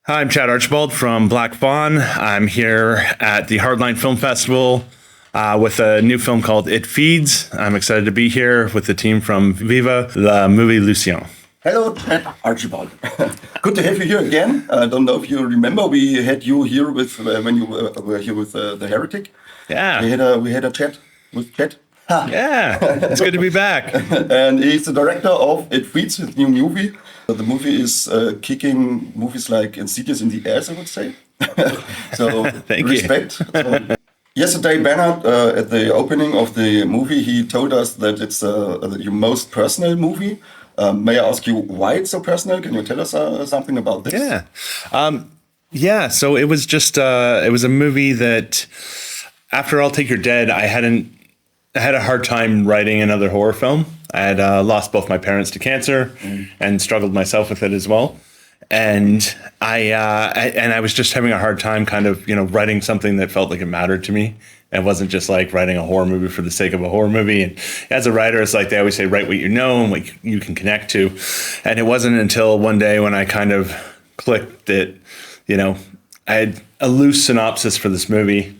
Hi, I'm Chad Archibald from Black Fawn. I'm here at the Hardline Film Festival with a new film called It Feeds. I'm excited to be here with the team from Viva la Movielución. Hello, Chad Archibald. Good to have you here again. I don't know if you remember, we had you here with when you were here with the Heretic. Yeah. We had a chat with Chad. Yeah, it's good to be back. And he's the director of It Feeds, his new movie. The movie is kicking movies like Insidious in the ass, I would say. So Thank respect. you. Yesterday, Bernard, at the opening of the movie, he told us that it's your most personal movie. May I ask you why it's so personal? Can you tell us something about this? Yeah. So it was just it was a movie that after I'll Take Your Dead, I had a hard time writing another horror film. I had lost both my parents to cancer and struggled myself with it as well. And I was just having a hard time kind of, writing something that felt like it mattered to me. It wasn't just like writing a horror movie for the sake of a horror movie. And as a writer, it's like they always say, write what you know and what you can connect to. And it wasn't until one day when I kind of clicked that, I had a loose synopsis for this movie.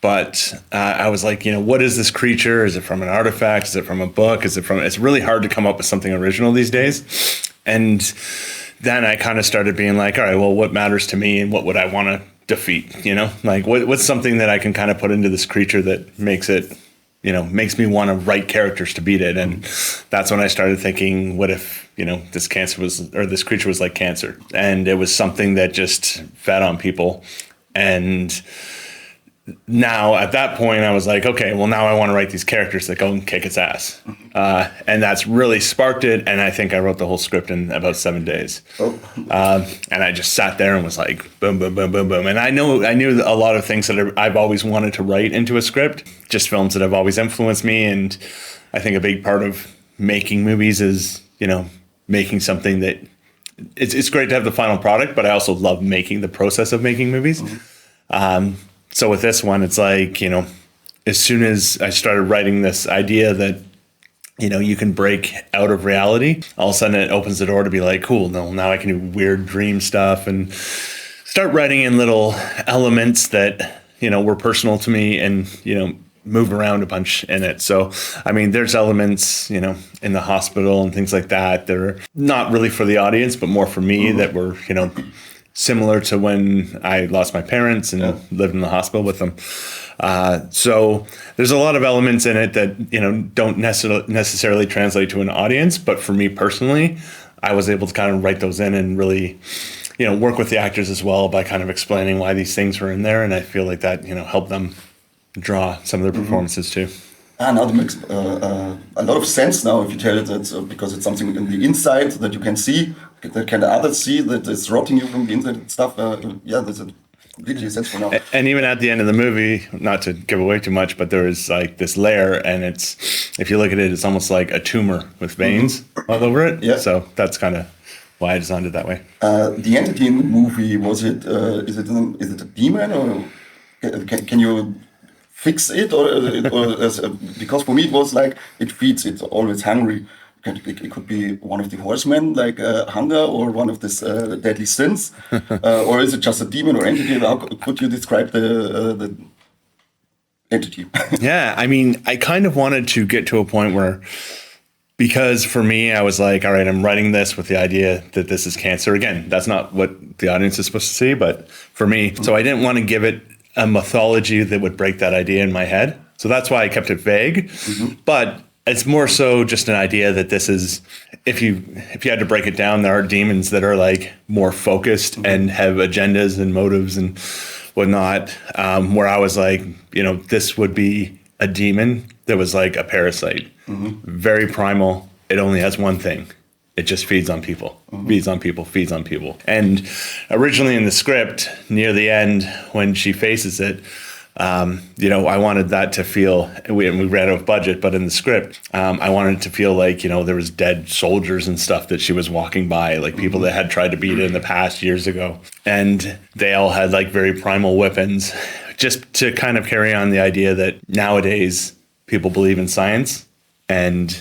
But I was like, what is this creature? Is it from an artifact? Is it from a book? It's really hard to come up with something original these days. And then I kind of started being like, all right, well, what matters to me and what would I want to defeat? Like what's something that I can kind of put into this creature that makes it, makes me want to write characters to beat it. And that's when I started thinking, what if, this creature was like cancer, and it was something that just fed on people. And now at that point I was like, okay, well now I want to write these characters that go and kick its ass. And that's really sparked it. And I think I wrote the whole script in about 7 days. And I just sat there and was like, boom, boom, boom, boom, boom. And I knew a lot of things that I've always wanted to write into a script, just films that have always influenced me. And I think a big part of making movies is, making something that it's great to have the final product, but I also love making the process of making movies. So with this one, it's like, as soon as I started writing this idea that, you can break out of reality, all of a sudden it opens the door to be like, cool, no, now I can do weird dream stuff and start writing in little elements that, were personal to me and, move around a bunch in it. So, I mean, there's elements, in the hospital and things like that are not really for the audience, but more for me that were, similar to when I lost my parents and lived in the hospital with them. So there's a lot of elements in it that, don't necessarily translate to an audience. But for me personally, I was able to kind of write those in and really, work with the actors as well by kind of explaining why these things were in there. And I feel like that, helped them draw some of their performances too. Now it makes a lot of sense now if you tell it that because it's something in the inside that you can see, that can others see, that it's rotting you from the inside and stuff. That's completely sense for now. And even at the end of the movie, not to give away too much, but there is like this layer, and it's, if you look at it, it's almost like a tumor with veins all over it. Yeah. So that's kind of why I designed it that way. The entity in the movie, is it a demon, or can you fix it, or because for me it was like it feeds, it's always hungry. It could be one of the horsemen, like hunger, or one of these deadly sins, or is it just a demon or entity? How could you describe the entity? Yeah, I mean, I kind of wanted to get to a point where, because for me, I was like, all right, I'm writing this with the idea that this is cancer. Again, that's not what the audience is supposed to see, but for me, so I didn't want to give it a mythology that would break that idea in my head. So that's why I kept it vague. But it's more so just an idea that this is, if you had to break it down, there are demons that are like more focused and have agendas and motives and whatnot, where I was like, this would be a demon that was like a parasite, very primal. It only has one thing. It just feeds on people, feeds on people, feeds on people. And originally in the script, near the end, when she faces it, I wanted that to feel, we ran out of budget, but in the script, I wanted it to feel like, there was dead soldiers and stuff that she was walking by, like people that had tried to beat it in the past years ago. And they all had like very primal weapons, just to kind of carry on the idea that nowadays people believe in science. And,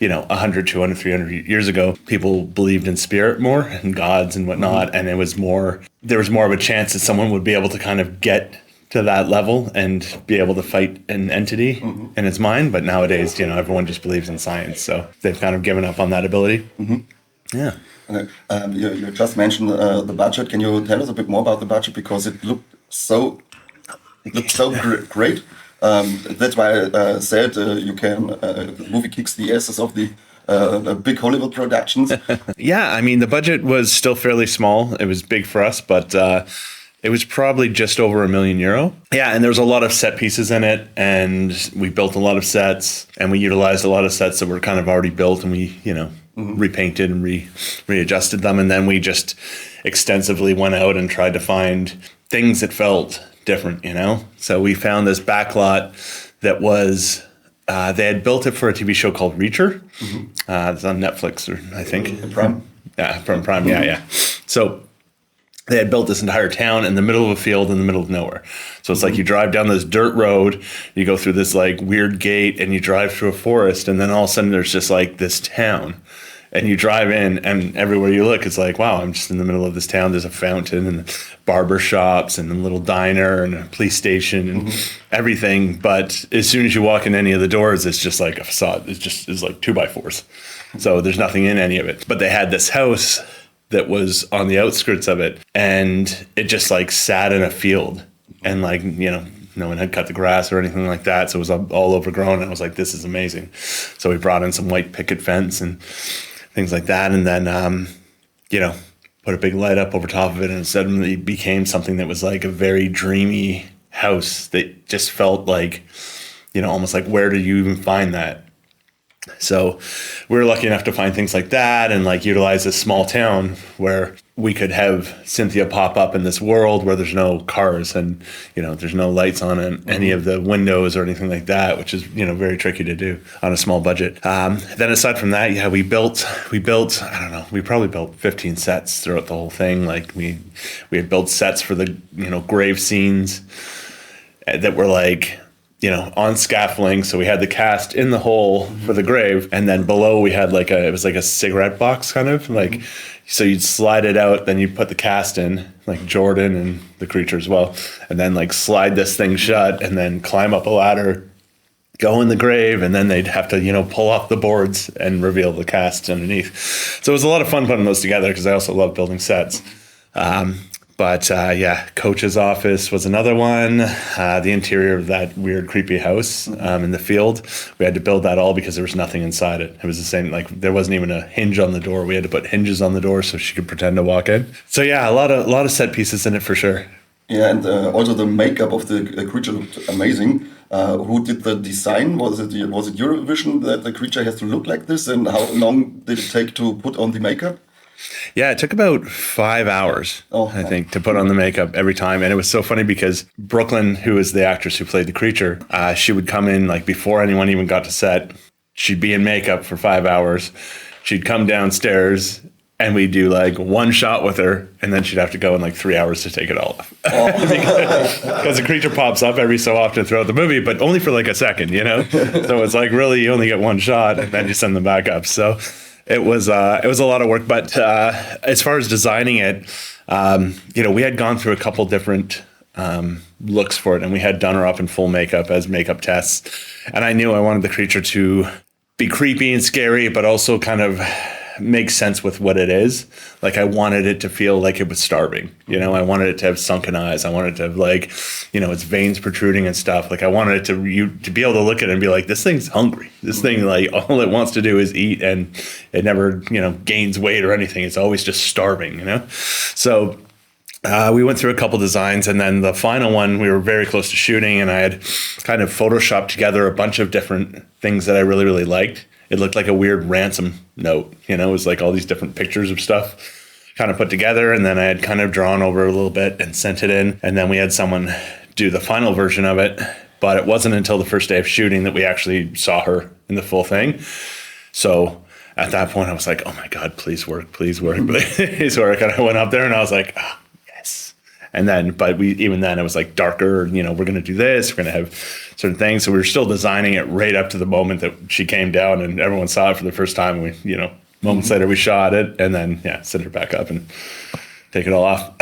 100, 200, 300 years ago, people believed in spirit more and gods and whatnot. And it was more there was more of a chance that someone would be able to kind of get to that level and be able to fight an entity in its mind. But nowadays, everyone just believes in science. So they've kind of given up on that ability. Yeah. Okay. You just mentioned the budget. Can you tell us a bit more about the budget? Because it looked so great. That's why I said the movie kicks the asses of the big Hollywood productions. Yeah, I mean, the budget was still fairly small. It was big for us, but it was probably just over €1 million. Yeah, and there was a lot of set pieces in it, and we built a lot of sets, and we utilized a lot of sets that were kind of already built, and we, repainted and readjusted them, and then we just extensively went out and tried to find things that felt different, So we found this backlot that was, they had built it for a TV show called Reacher. It's on Netflix, I think. Prime. Yeah, from Prime, yeah. So they had built this entire town in the middle of a field in the middle of nowhere. So it's like you drive down this dirt road, you go through this like weird gate, and you drive through a forest, and then all of a sudden there's just like this town. And you drive in, and everywhere you look, it's like, wow, I'm just in the middle of this town. There's a fountain and barber shops and a little diner and a police station and everything. But as soon as you walk in any of the doors, it's just like a facade. It's like 2x4s. So there's nothing in any of it. But they had this house that was on the outskirts of it, and it just like sat in a field, and like, no one had cut the grass or anything like that. So it was all overgrown. And I was like, this is amazing. So we brought in some white picket fence and things like that. And then, put a big light up over top of it, and it suddenly became something that was like a very dreamy house that just felt like, almost like, where do you even find that? So we were lucky enough to find things like that and like utilize this small town where we could have Cynthia pop up in this world where there's no cars and, there's no lights on any of the windows or anything like that, which is, very tricky to do on a small budget. Then aside from that, we built, I don't know, we probably built 15 sets throughout the whole thing. Like we had built sets for the, grave scenes that were like, on scaffolding. So we had the cast in the hole for the grave. And then below we had it was like a cigarette box kind of like, so you'd slide it out, then you'd put the cast in, like Jordan and the creature as well. And then like slide this thing shut and then climb up a ladder, go in the grave. And then they'd have to, pull off the boards and reveal the cast underneath. So it was a lot of fun putting those together because I also love building sets. But Coach's office was another one. The interior of that weird, creepy house in the field, we had to build that all because there was nothing inside it. It was the same, like there wasn't even a hinge on the door. We had to put hinges on the door so she could pretend to walk in. So yeah, a lot of set pieces in it for sure. Yeah, and also the makeup of the creature looked amazing. Who did the design? Was it your vision that the creature has to look like this? And how long did it take to put on the makeup? Yeah, it took about 5 hours, I think, to put on the makeup every time. And it was so funny because Brooklyn, who is the actress who played the creature, she would come in like before anyone even got to set. She'd be in makeup for 5 hours. She'd come downstairs and we'd do like one shot with her. And then she'd have to go in like 3 hours to take it all off. Because the creature pops up every so often throughout the movie, but only for like a second, So it's like really you only get one shot and then you send them back up. So it was a lot of work, but as far as designing it, we had gone through a couple different looks for it, and we had done her up in full makeup as makeup tests. And I knew I wanted the creature to be creepy and scary, but also kind of make sense with what it is. Like I wanted it to feel like it was starving. I wanted it to have sunken eyes. I wanted it to have like, its veins protruding and stuff. Like I wanted it to be able to look at it and be like, this thing's hungry. This thing, like all it wants to do is eat, and it never, gains weight or anything. It's always just starving, So we went through a couple designs, and then the final one we were very close to shooting, and I had kind of photoshopped together a bunch of different things that I really, really liked. It looked like a weird ransom note, it was like all these different pictures of stuff kind of put together. And then I had kind of drawn over a little bit and sent it in. And then we had someone do the final version of it. But it wasn't until the first day of shooting that we actually saw her in the full thing. So at that point I was like, oh my God, please work, please work, please work. And I went up there and I was like, oh, yes. And then, but even then it was like darker, we're going to do this, we're going to have certain things. So we were still designing it right up to the moment that she came down and everyone saw it for the first time. We, moments later we shot it and then, sent her back up and take it all off.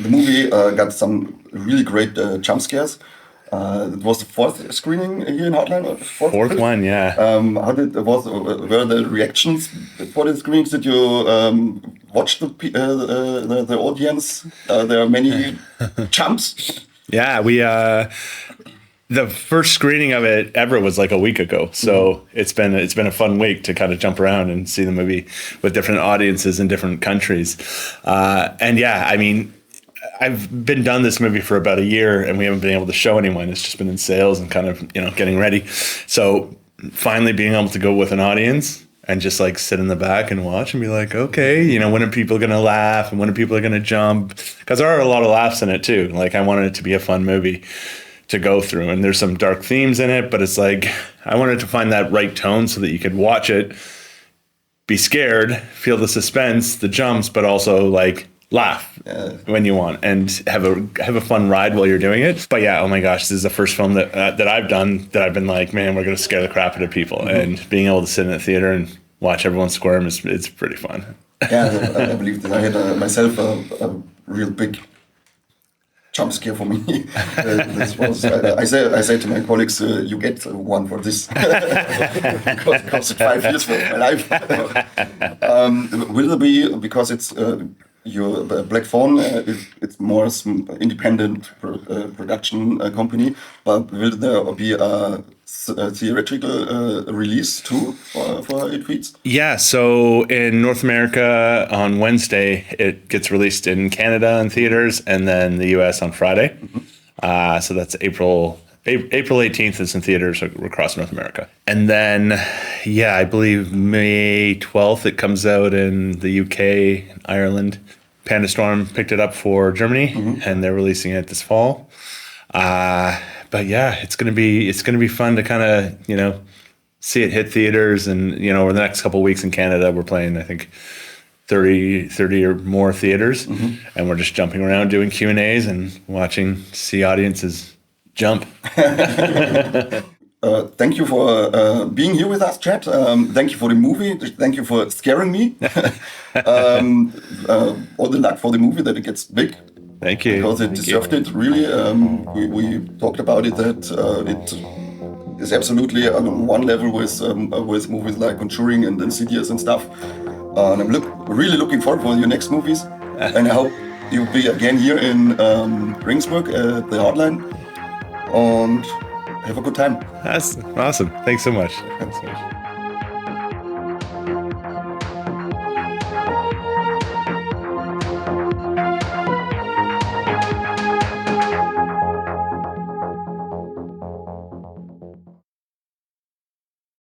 The movie got some really great jump scares. It was the fourth screening here in Heartland. Fourth one, yeah. Were the reactions for the screenings? Did you watch the audience? There are many jumps. Yeah, we the first screening of it ever was like a week ago. So it's been a fun week to kind of jump around and see the movie with different audiences in different countries. And yeah, I mean, I've been done this movie for about a year and we haven't been able to show anyone. It's just been in sales and kind of, getting ready. So finally being able to go with an audience and just like sit in the back and watch and be like, okay, when are people going to laugh and when are people going to jump? Because there are a lot of laughs in it too. Like I wanted it to be a fun movie to go through, and there's some dark themes in it, but it's like, I wanted to find that right tone so that you could watch it, be scared, feel the suspense, the jumps, but also like laugh when you want and have a fun ride while you're doing it. But yeah, oh my gosh, this is the first film that I've done that I've been like, man, we're going to scare the crap out of people. Mm-hmm. And being able to sit in a theater and watch everyone squirm it's pretty fun. Yeah, I believe that I had myself a real big jump scare for me. This was, I say to my colleagues, you get one for this. Because it cost 5 years of my life. Will there be, because it's your Black Fawn, it's more independent production company, but will there be a theoretical release too for It Feeds? Yeah, so in North America on Wednesday, it gets released in Canada in theaters, and then the US on Friday. Mm-hmm. So that's April 18th is in theaters across North America. And then, yeah, I believe May 12th, it comes out in the UK, Ireland. Panda Storm picked it up for Germany, mm-hmm. and they're releasing it this fall. But yeah, it's gonna be fun to kind of see it hit theaters, and over the next couple of weeks in Canada, we're playing I think 30 or more theaters, mm-hmm. and we're just jumping around doing Q&As and see audiences jump. Thank you for being here with us, Chad. Thank you for the movie. Thank you for scaring me. All the luck for the movie that it gets big. Thank you. Because it deserved it, really. We talked about it, that it is absolutely on one level with movies like Conjuring and Insidious and stuff. And I'm really looking forward for your next movies. And I hope you'll be again here in Regensburg at the Hotline. And have a good time. That's awesome. Thanks so much.